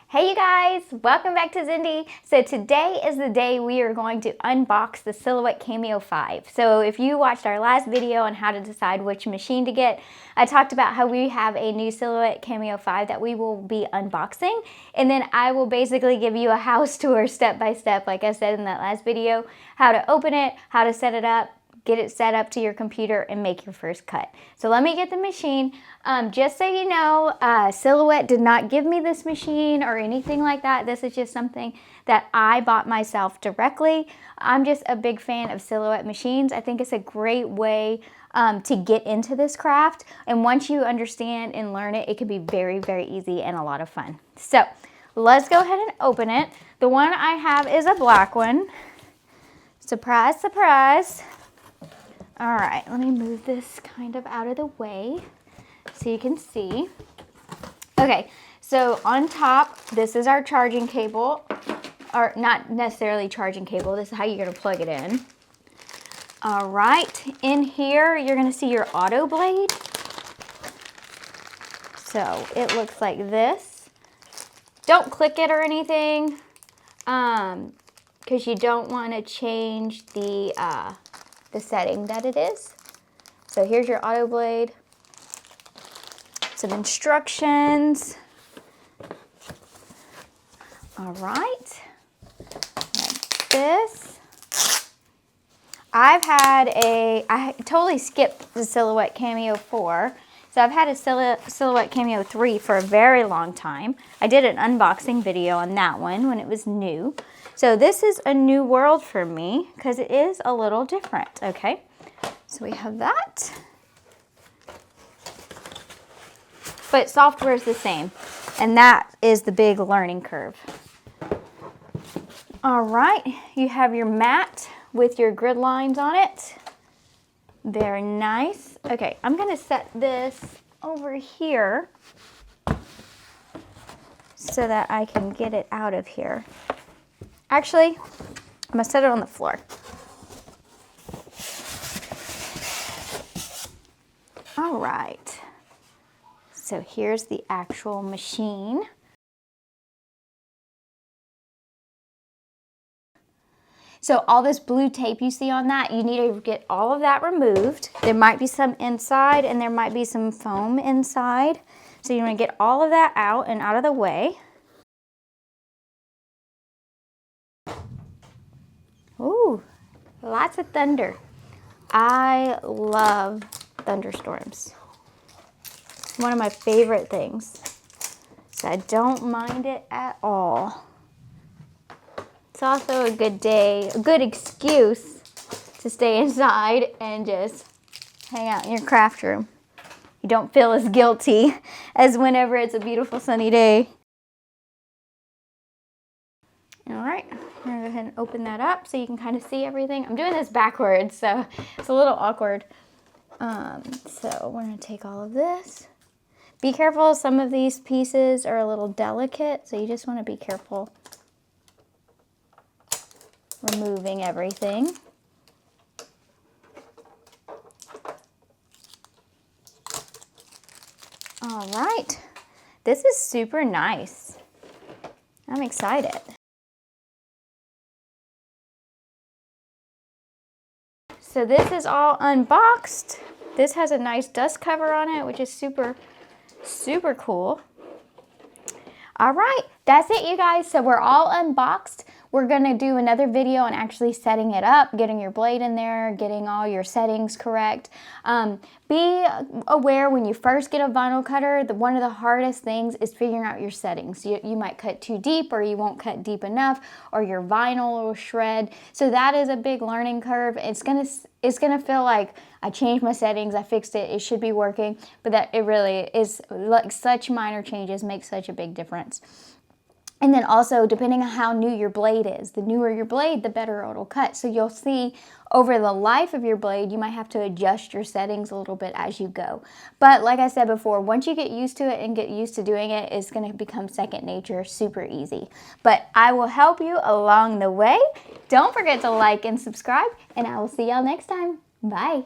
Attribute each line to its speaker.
Speaker 1: Hey you guys, welcome back to Zindy. So today is the day we are going to unbox the Silhouette Cameo 5. So if you watched our last video on how to decide which machine to get, I talked about how we have a new Silhouette Cameo 5 that we will be unboxing. And then I will basically give you a house tour step by step, like I said in that last video, how to open it, how to set it up, get it set up to your computer, and make your first cut. So let me get the machine. Just so you know, Silhouette did not give me this machine or anything like that. This is just something that I bought myself directly. I'm just a big fan of Silhouette machines. I think it's a great way to get into this craft. And once you understand and learn it, it can be very, very easy and a lot of fun. So let's go ahead and open it. The one I have is a black one. Surprise, surprise. All right, let me move this kind of out of the way so you can see. Okay, so on top, this is our charging cable, or not necessarily charging cable. This is how you're gonna plug it in. All right, in here, you're gonna see your auto blade. So it looks like this. Don't click it or anything, because you don't wanna change the setting that it is. So here's your auto blade, some instructions. All right, like this. I totally skipped the Silhouette Cameo 4. So I've had a Silhouette Cameo 3 for a very long time. I did an unboxing video on that one when it was new. So this is a new world for me because it is a little different, okay? So we have that. But software is the same, and that is the big learning curve. All right, you have your mat with your grid lines on it. Very nice. Okay, I'm gonna set this over here so that I can get it out of here. Actually, I'm gonna set it on the floor. All right, so here's the actual machine. So all this blue tape you see on that, you need to get all of that removed. There might be some inside and there might be some foam inside. So you want to get all of that out and out of the way. Ooh, lots of thunder. I love thunderstorms. It's one of my favorite things. So I don't mind it at all. It's also a good day, a good excuse to stay inside and just hang out in your craft room. You don't feel as guilty as whenever it's a beautiful sunny day. All right, I'm gonna go ahead and open that up so you can kind of see everything. I'm doing this backwards, so it's a little awkward. So we're gonna take all of this. Be careful, some of these pieces are a little delicate, so you just wanna be careful removing everything. All right, this is super nice. I'm excited. So this is all unboxed. This has a nice dust cover on it, which is super, super cool. All right, that's it, you guys. So we're all unboxed. We're gonna do another video on actually setting it up, getting your blade in there, getting all your settings correct. Be aware when you first get a vinyl cutter, one of the hardest things is figuring out your settings. You might cut too deep, or you won't cut deep enough, or your vinyl will shred. So that is a big learning curve. It's gonna feel like I changed my settings, I fixed it, it should be working, but that it really is, like, such minor changes make such a big difference. And then also, depending on how new your blade is, the newer your blade, the better it'll cut. So you'll see over the life of your blade, you might have to adjust your settings a little bit as you go. But like I said before, once you get used to it and get used to doing it, it's gonna become second nature, super easy. But I will help you along the way. Don't forget to like and subscribe, and I will see y'all next time. Bye.